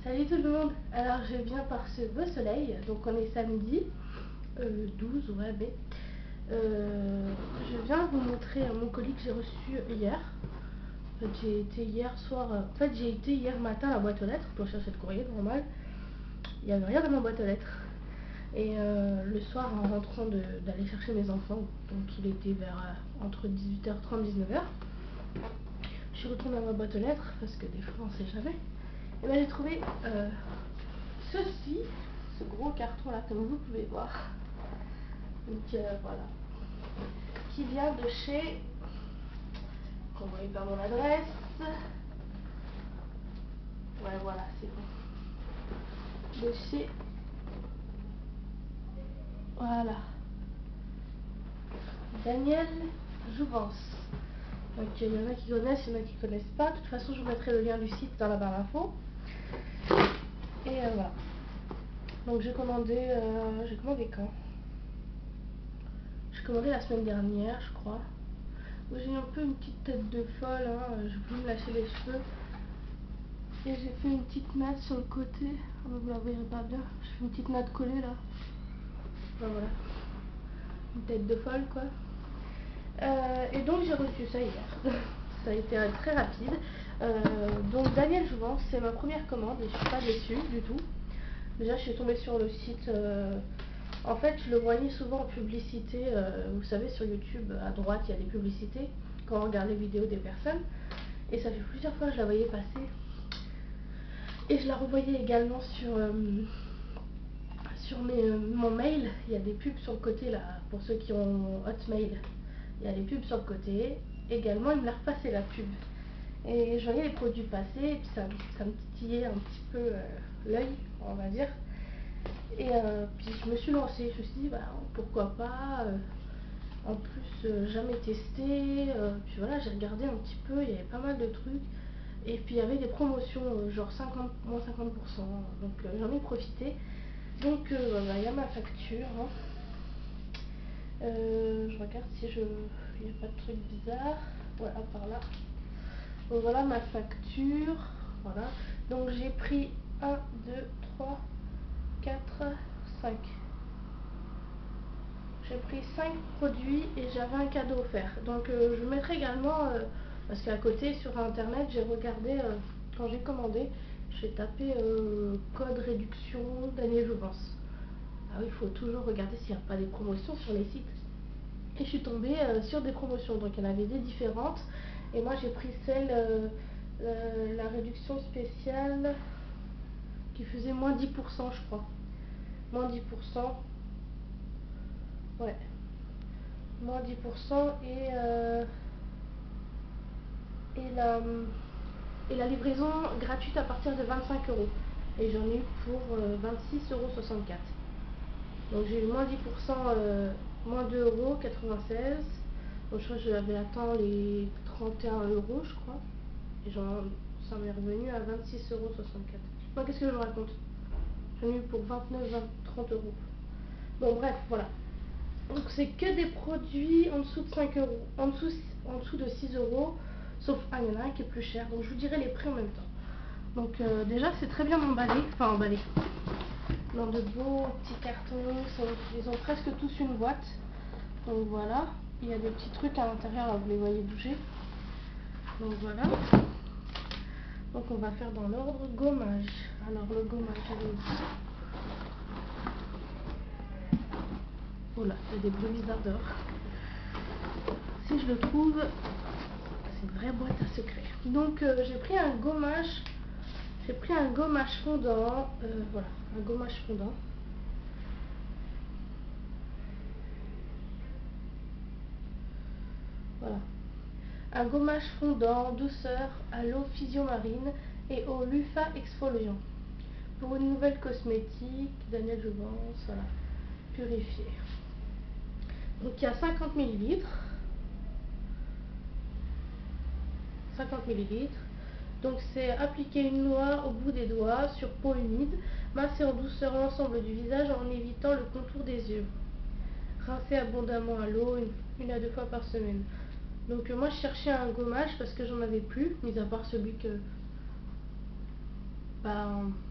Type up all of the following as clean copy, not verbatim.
Salut tout le monde. Alors je viens par ce beau soleil, donc on est samedi 12 ouais mai. Je viens vous montrer mon colis que j'ai reçu hier. En fait, j'ai été hier soir, j'ai été hier matin à la boîte aux lettres pour chercher le courrier normal. Il n'y avait rien dans ma boîte aux lettres. Et le soir en rentrant d'aller chercher mes enfants, donc il était vers entre 18h30 et 19h, je suis retournée à ma boîte aux lettres parce que des fois on sait jamais. Et là j'ai trouvé ceci, ce gros carton là comme vous pouvez voir. Donc voilà, qui vient de chez, vous voyez pas mon adresse, ouais voilà c'est bon, de chez, voilà, Daniel Jouvence. Donc il y en a qui connaissent, il y en a qui connaissent pas. De toute façon je vous mettrai le lien du site dans la barre d'infos. Et voilà. Donc j'ai commandé quand? J'ai commandé la semaine dernière je crois. J'ai un peu une petite tête de folle, hein. J'ai voulu me lâcher les cheveux. Et j'ai fait une petite natte sur le côté. Vous la verrez pas bien. J'ai fait une petite natte collée là. Enfin, voilà. Une tête de folle quoi. Et donc j'ai reçu ça hier. Ça a été très rapide. Donc Daniel Jouvence, c'est ma première commande et je suis pas déçue du tout. Déjà je suis tombée sur le site. En fait je le voyais souvent en publicité. Vous savez sur YouTube à droite il y a des publicités quand on regarde les vidéos des personnes. Et ça fait plusieurs fois que je la voyais passer. Et je la revoyais également sur mon mail. Il y a des pubs sur le côté là, pour ceux qui ont Hotmail. Il y a des pubs sur le côté. Également, il me l'a repassé la pub. Et je voyais les produits passer, et puis ça me titillait un petit peu l'œil, on va dire. Et puis je me suis lancée, je me suis dit, bah, pourquoi pas. En plus, jamais testé. Puis voilà, j'ai regardé un petit peu, il y avait pas mal de trucs. Et puis il y avait des promotions, genre 50, moins 50%. Donc j'en ai profité. Donc voilà, il y a ma facture. Hein. Je regarde si il n'y a pas de truc bizarre. Voilà, par là. Donc voilà ma facture. Voilà. Donc j'ai pris 1, 2, 3, 4, 5. J'ai pris 5 produits et j'avais un cadeau offert. Donc je mettrai également, parce qu'à côté sur internet, j'ai regardé, quand j'ai commandé, j'ai tapé code réduction Daniel Jouvence. Ah oui, il faut toujours regarder s'il n'y a pas des promotions sur les sites. Et je suis tombée sur des promotions, donc il y en avait des différentes. Et moi j'ai pris celle, la réduction spéciale qui faisait moins 10% je crois. Moins 10%. Ouais. Moins 10% et la livraison gratuite à partir de 25 euros. Et j'en ai eu pour 26,64 €. Donc j'ai eu moins 10%, moins 2,96 €. Donc je crois que j'avais atteint les 31 euros, je crois. Et ça m'est revenu à 26,64 €. Moi, qu'est-ce que je vous raconte? J'en ai eu pour 29, 20, 30 euros. Bon, bref, voilà. Donc c'est que des produits en dessous de 5 euros, en dessous de 6 euros, sauf il y en a un qui est plus cher, donc je vous dirai les prix en même temps. Donc déjà c'est très bien emballé, dans de beaux petits cartons, ils ont presque tous une boîte. Donc voilà, il y a des petits trucs à l'intérieur, là vous les voyez bouger. Donc voilà. Donc on va faire dans l'ordre gommage. Alors le gommage, oh là, il y a des bruits bizarres dehors. Si je le trouve, c'est une vraie boîte à secrets. Donc j'ai pris un gommage. J'ai pris un gommage fondant. Voilà, un gommage fondant. Voilà. Un gommage fondant, douceur, à l'eau physiomarine et au Lufa exfoliant. Pour une nouvelle cosmétique, Daniel Jouvence, voilà. Purifié. Donc il y a 50 ml. 50 ml. Donc c'est appliquer une noix au bout des doigts sur peau humide, masser en douceur l'ensemble du visage en évitant le contour des yeux. Rincer abondamment à l'eau une à deux fois par semaine. Donc moi je cherchais un gommage parce que j'en avais plus, mis à part celui que... Bah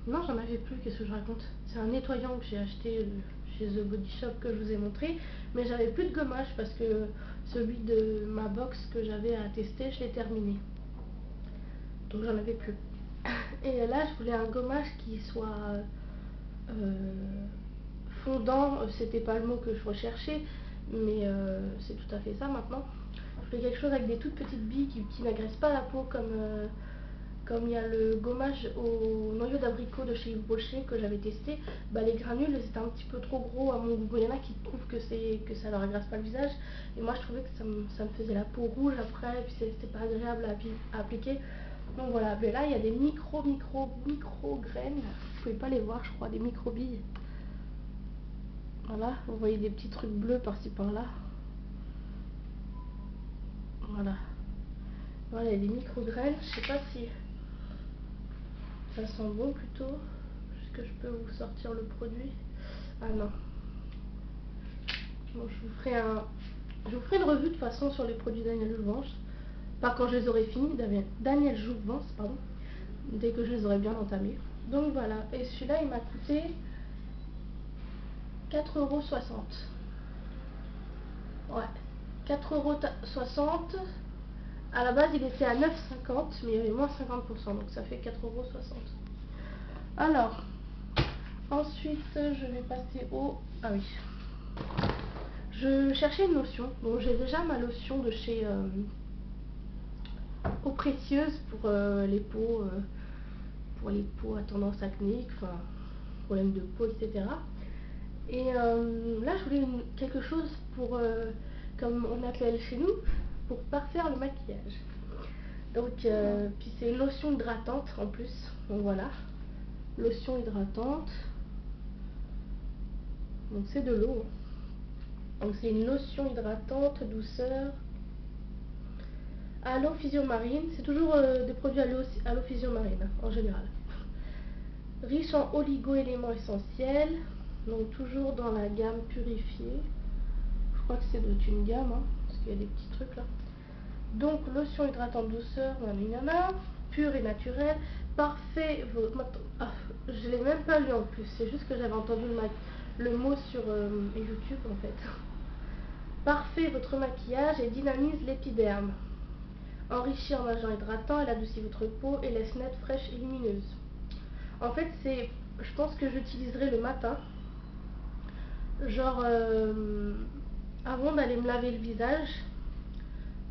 non, j'en avais plus, qu'est-ce que je raconte? C'est un nettoyant que j'ai acheté chez The Body Shop que je vous ai montré, mais j'avais plus de gommage parce que celui de ma box que j'avais à tester, je l'ai terminé. Donc j'en avais plus. Et là, je voulais un gommage qui soit fondant, c'était pas le mot que je recherchais, mais c'est tout à fait ça maintenant. Je voulais quelque chose avec des toutes petites billes qui n'agressent pas la peau comme il y a le gommage au noyau d'abricot de chez Yves Rocher que j'avais testé. Bah, les granules c'était un petit peu trop gros à mon goût. Il y en a qui trouvent que ça leur agresse pas le visage, et moi je trouvais que ça me faisait la peau rouge après, et puis c'était pas agréable à appliquer. Donc voilà, mais là il y a des micro graines, vous pouvez pas les voir je crois, des micro billes. Voilà, vous voyez des petits trucs bleus par-ci par-là. Voilà. Voilà, il y a des micro graines, je sais pas si ça sent bon plutôt. Est-ce que je peux vous sortir le produit? Ah non. Bon, je vous ferai une revue de toute façon sur les produits Daniel Jouvence. Pas quand je les aurai finis, Daniel Jouvence, pardon. Dès que je les aurai bien entamés. Donc voilà, et celui-là il m'a coûté 4,60 €. Ouais, 4,60 €. À la base il était à 9,50 €, mais il y avait moins 50%, donc ça fait 4,60 €. Alors, ensuite je vais passer au... Ah oui. Je cherchais une lotion. Bon, j'ai déjà ma lotion de chez Eau Précieuse pour les peaux à tendance acnéique, enfin, problème de peau, etc. Et là, je voulais quelque chose pour, comme on appelle chez nous, pour parfaire le maquillage. Donc, puis c'est une lotion hydratante en plus. Donc voilà, lotion hydratante. Donc c'est de l'eau. Donc c'est une lotion hydratante, douceur, à l'eau fusion-marine. C'est toujours des produits à l'eau fusion-marine en général. Riche en oligo-éléments essentiels. Donc toujours dans la gamme purifiée. Je crois que c'est une gamme, hein, parce qu'il y a des petits trucs là. Donc lotion hydratante douceur, pure et naturelle. Parfait. Ah, je l'ai même pas lu en plus. C'est juste que j'avais entendu le mot sur YouTube en fait. Parfait votre maquillage et dynamise l'épiderme. Enrichie en agent hydratant, elle adoucit votre peau et laisse nette, fraîche et lumineuse. En fait, je pense que j'utiliserai le matin. Genre, avant d'aller me laver le visage,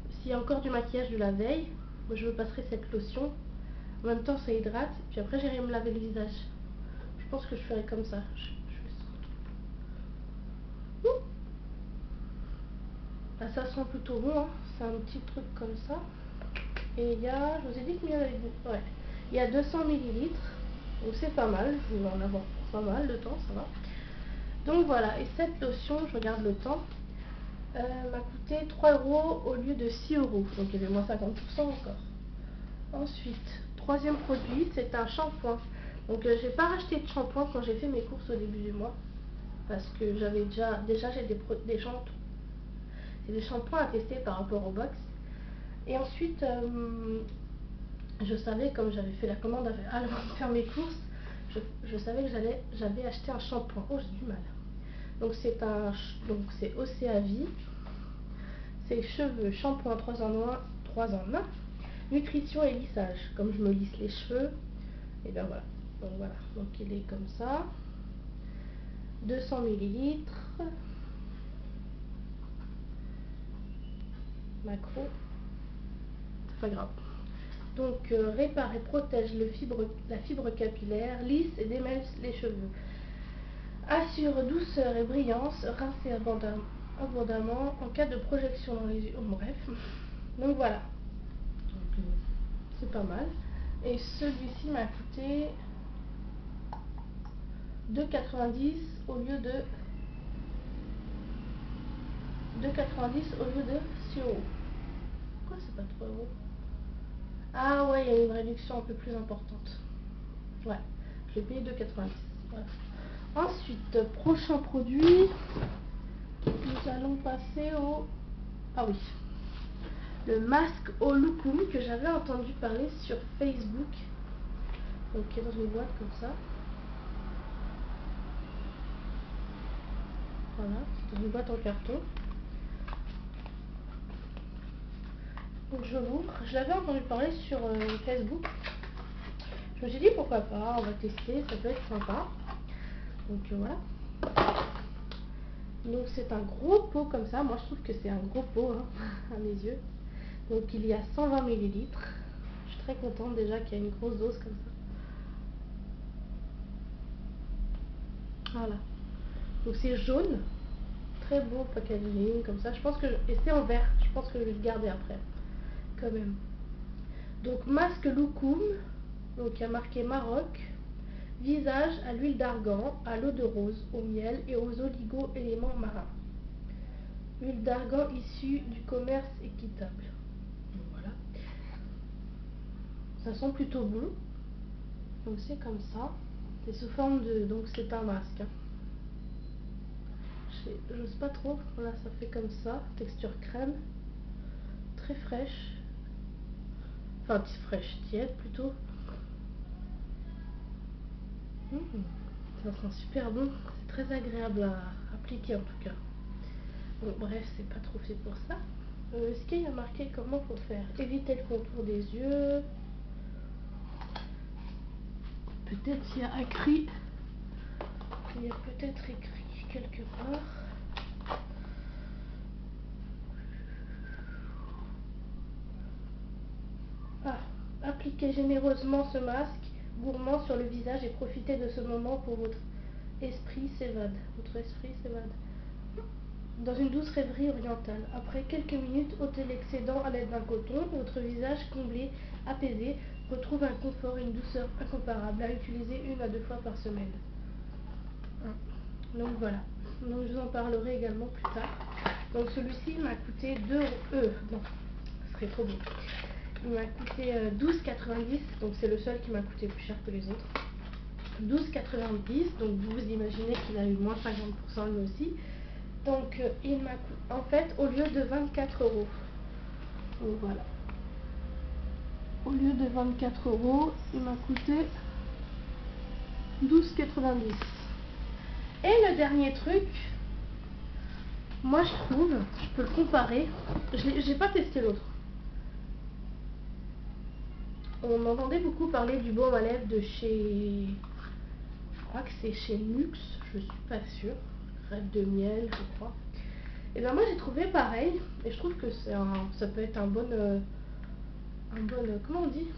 s'il y a encore du maquillage de la veille, je me passerai cette lotion. En même temps, ça hydrate. Puis après, j'irai me laver le visage. Je pense que je ferai comme ça. Bah, ça sent plutôt bon, hein. C'est un petit truc comme ça. Et il y a, je vous ai dit qu'il y avait, ouais, il y a 200 ml. Donc c'est pas mal, je vais en avoir pour pas mal de temps, ça va. Donc voilà, et cette lotion, je regarde le temps, m'a coûté 3 € au lieu de 6 €. Donc il y avait moins 50% encore. Ensuite, troisième produit, c'est un shampoing. Donc j'ai pas racheté de shampoing quand j'ai fait mes courses au début du mois. Parce que j'avais déjà j'ai des shampoings à tester par rapport au box. Et ensuite, je savais, comme j'avais fait la commande avant de faire mes courses, je savais que j'avais acheté un shampoing. Oh, j'ai du mal. Donc c'est Océavie. C'est cheveux, shampoing 3 en 1, nutrition et lissage. Comme je me lisse les cheveux, et bien voilà. Donc voilà. Donc il est comme ça. 200 ml. Macro. C'est pas grave. Donc répare et protège la fibre capillaire, lisse et démêle les cheveux. Assure douceur et brillance, rincer abondamment en cas de projection dans les yeux. Oh, bref. Donc voilà. C'est pas mal. Et celui-ci m'a coûté 2,90 € au lieu de 6 €. Pourquoi c'est pas 3 €? Ah ouais, il y a une réduction un peu plus importante. Ouais, j'ai payé 2,90 €. Voilà. Ensuite, prochain produit, nous allons passer au... Ah oui, le masque au loukoum que j'avais entendu parler sur Facebook. Donc qui est dans une boîte comme ça. Voilà, c'est dans une boîte en carton. Donc je l'ouvre. Je l'avais entendu parler sur Facebook. Je me suis dit pourquoi pas, on va tester, ça peut être sympa. Donc voilà. Donc c'est un gros pot comme ça. Moi je trouve que c'est un gros pot hein, à mes yeux. Donc il y a 120 millilitres. Je suis très contente déjà qu'il y ait une grosse dose comme ça. Voilà. Donc c'est jaune. Très beau packaging comme ça. Je pense que et c'est en vert. Je pense que je vais le garder après. Quand même. Donc masque Loukoum. Donc il y a marqué Maroc. Visage à l'huile d'argan, à l'eau de rose, au miel et aux oligo-éléments marins. Huile d'argan issue du commerce équitable. Donc voilà. Ça sent plutôt bon. Donc c'est comme ça. C'est sous forme de... Donc c'est un masque. J'ose pas trop. Voilà, ça fait comme ça. Texture crème. Très fraîche. Enfin, fraîche, tiède plutôt. Ça sent super bon. C'est très agréable à appliquer en tout cas. Bon, bref, c'est pas trop fait pour ça. Est-ce qu'il y a marqué comment faut faire? Éviter le contour des yeux. Peut-être il y a écrit. Il y a peut-être écrit quelque part. Ah, appliquez généreusement ce masque gourmand sur le visage et profitez de ce moment pour votre esprit s'évade. Votre esprit s'évade. Dans une douce rêverie orientale. Après quelques minutes, ôtez l'excédent à l'aide d'un coton. Votre visage comblé, apaisé, retrouve un confort et une douceur incomparables à utiliser 1 à 2 fois par semaine. Donc voilà. Donc je vous en parlerai également plus tard. Donc celui-ci m'a coûté 2 euros. Non, ce serait trop beau. Il m'a coûté 12,90. Donc c'est le seul qui m'a coûté plus cher que les autres. 12,90. Donc vous imaginez qu'il a eu moins 50% lui aussi. Donc il m'a coûté, en fait, au lieu de 24 euros. Donc voilà. Au lieu de 24 euros, il m'a coûté 12,90. Et le dernier truc, moi je trouve, je peux le comparer. J'ai pas testé l'autre. On entendait beaucoup parler du baume à lèvres de chez, je crois que c'est chez Nuxe, je suis pas sûre. Rêve de miel, je crois. Et ben moi j'ai trouvé pareil, et je trouve que ça peut être un bon, comment on dit,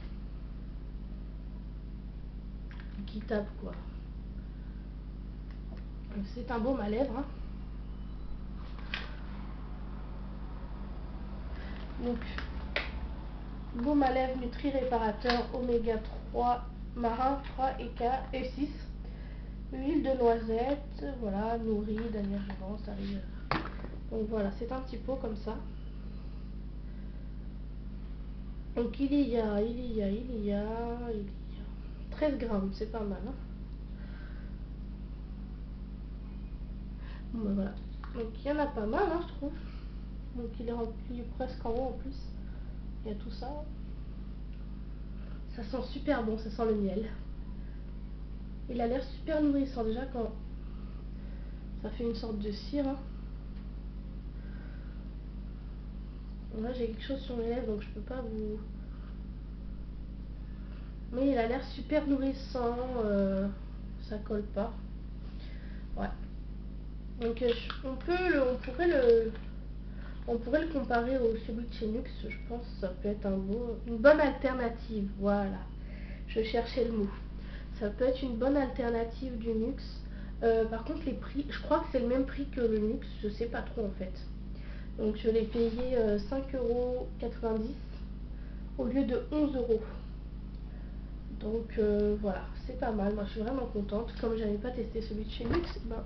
équitable quoi. C'est un baume à lèvres. Hein. Donc baume à lèvres nutri-réparateur oméga 3 marin 3 et 6. Huile de noisette, voilà, nourrie d'allergènes, ça arrive. Donc voilà, c'est un petit pot comme ça. Donc il y a 13 grammes, c'est pas mal. Hein. Bon ben voilà. Donc il y en a pas mal, hein, je trouve. Donc il est rempli presque en haut en plus. Il y a tout ça. Ça sent super bon, ça sent le miel. Il a l'air super nourrissant déjà quand ça fait une sorte de cire. Hein. Bon, là j'ai quelque chose sur mes lèvres donc je peux pas vous... Mais il a l'air super nourrissant, ça colle pas. Ouais. Donc on pourrait le comparer au celui de chez Nuxe, je pense que ça peut être une bonne alternative, voilà. Je cherchais le mot. Ça peut être une bonne alternative du Nuxe. Par contre les prix, je crois que c'est le même prix que le Nuxe, je sais pas trop en fait. Donc je l'ai payé 5,90 € au lieu de 11 euros. Donc voilà, c'est pas mal, moi je suis vraiment contente. Comme j'avais pas testé celui de chez Nuxe, ben,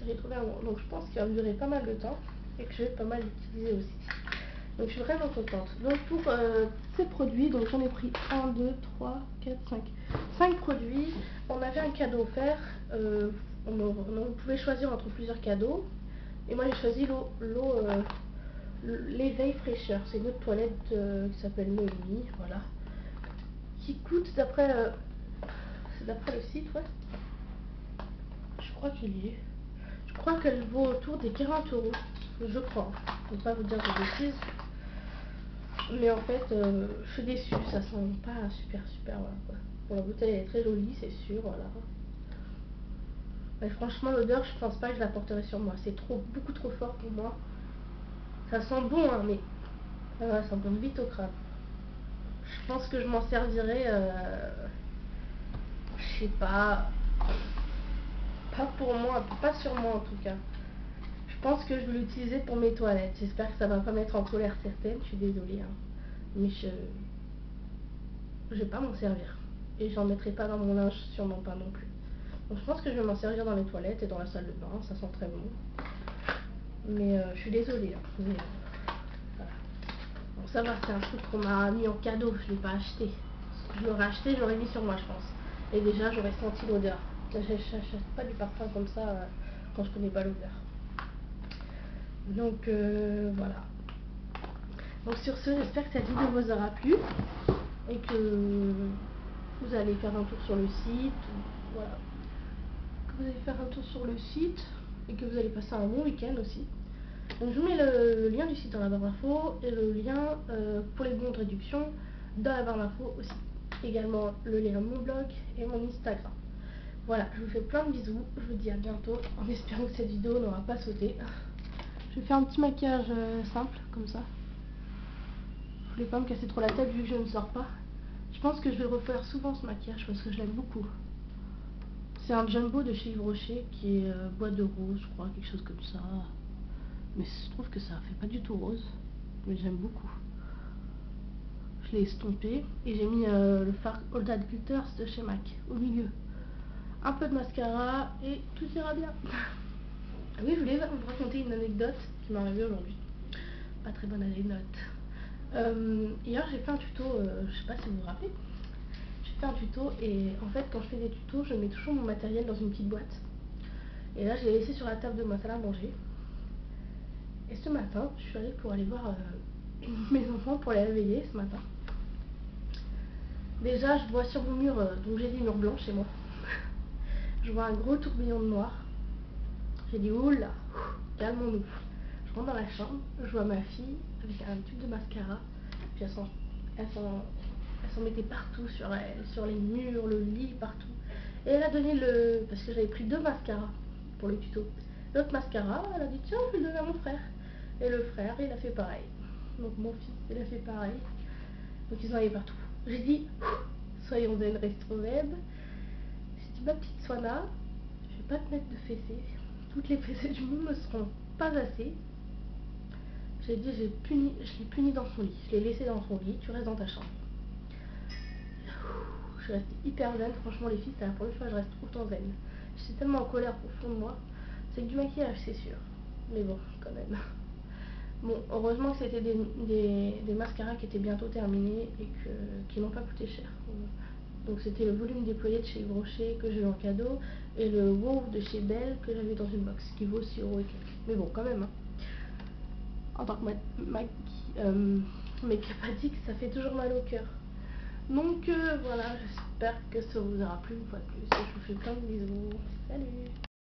j'ai trouvé un bon. Donc je pense qu'il va me durer pas mal de temps et que je vais pas mal l'utiliser aussi. Donc je suis vraiment contente. Donc pour ces produits, donc j'en ai pris 1, 2, 3, 4, 5. 5 produits. On avait un cadeau offert. On pouvait choisir entre plusieurs cadeaux. Et moi j'ai choisi l'éveil fraîcheur. C'est une autre toilette qui s'appelle Noémie. Voilà. qui coûte d'après le site, ouais. Je crois qu'il y est. Je crois qu'elle vaut autour des 40 euros. Je crois. Je ne vais pas vous dire de bêtises. Mais en fait, je suis déçue. Ça sent pas super, voilà quoi. Bon, la bouteille est très jolie, c'est sûr, voilà. Mais franchement, l'odeur, je pense pas que je la porterai sur moi. C'est beaucoup trop fort pour moi. Ça sent bon, hein, mais ça me tombe vite au crâne. Je pense que je m'en servirai, je sais pas pour moi, pas sur moi en tout cas. Je pense que je vais l'utiliser pour mes toilettes. J'espère que ça va pas mettre en colère certaines, je suis désolée, hein. Mais je vais pas m'en servir. Et j'en mettrai pas dans mon linge, sûrement pas non plus. Donc je pense que je vais m'en servir dans les toilettes et dans la salle de bain, ça sent très bon. Mais je suis désolée, hein. Mais, voilà. Bon, ça va, c'est un truc qu'on m'a mis en cadeau, je l'ai pas acheté. Si je l'aurais acheté, je l'aurais mis sur moi, je pense. Et déjà, j'aurais senti l'odeur. J'achète pas du parfum comme ça quand je connais pas l'odeur. Donc voilà. Donc sur ce, j'espère que cette vidéo vous aura plu et que vous allez faire un tour sur le site. Voilà. Que vous allez faire un tour sur le site et que vous allez passer un bon week-end aussi. Donc je vous mets le lien du site dans la barre d'infos et le lien pour les bons de réduction dans la barre d'infos aussi. Également le lien de mon blog et mon Instagram. Voilà, je vous fais plein de bisous, je vous dis à bientôt en espérant que cette vidéo n'aura pas sauté. Je vais faire un petit maquillage simple comme ça. Je voulais pas me casser trop la tête vu que je ne sors pas. Je pense que je vais refaire souvent ce maquillage parce que je l'aime beaucoup. C'est un jumbo de chez Yves Rocher qui est bois de rose, je crois, quelque chose comme ça. Mais je trouve que ça fait pas du tout rose, mais j'aime beaucoup. Je l'ai estompé et j'ai mis le fard All That Glitters de chez MAC au milieu. Un peu de mascara et tout ira bien. Oui, je voulais vous raconter une anecdote qui m'est arrivée aujourd'hui. Pas très bonne anecdote. Hier j'ai fait un tuto, je sais pas si vous vous rappelez. J'ai fait un tuto et en fait quand je fais des tutos je mets toujours mon matériel dans une petite boîte. Et là je l'ai laissé sur la table de ma salle à manger. Et ce matin je suis allée pour aller voir mes enfants pour les réveiller ce matin. Déjà je vois sur mon mur, donc j'ai des murs blancs chez moi. Je vois un gros tourbillon de noir. J'ai dit oula, calmons-nous. Je rentre dans la chambre, je vois ma fille avec un tube de mascara. Puis elle s'en mettait partout sur elle, sur les murs, le lit, partout. Et elle a donné parce que j'avais pris 2 mascaras pour le tuto. L'autre mascara, elle a dit tiens, je vais le donner à mon frère. Et le frère, il a fait pareil. Donc mon fils, il a fait pareil. Donc ils en avaient partout. J'ai dit, soyons zen, restons zen. J'ai dit ma petite Swana, je vais pas te mettre de fessées. Toutes les fessées du monde ne seront pas assez. J'ai dit, je l'ai puni dans son lit. Je l'ai laissé dans son lit, tu restes dans ta chambre. Je suis restée hyper zen. Franchement, les filles, c'est la première fois que je reste autant zen. J'étais tellement en colère au fond de moi. C'est que du maquillage, c'est sûr. Mais bon, quand même. Bon, heureusement que c'était des mascaras qui étaient bientôt terminés et qui n'ont pas coûté cher. Donc c'était le volume déployé de chez Yves Rocher que j'ai eu en cadeau et le Wow de chez Belle que j'avais dans une box qui vaut 6 € et quelques. Mais bon, quand même, hein. En tant que make-up addict, ça fait toujours mal au cœur. Donc voilà, j'espère que ça vous aura plu une fois de plus. Et je vous fais plein de bisous. Salut!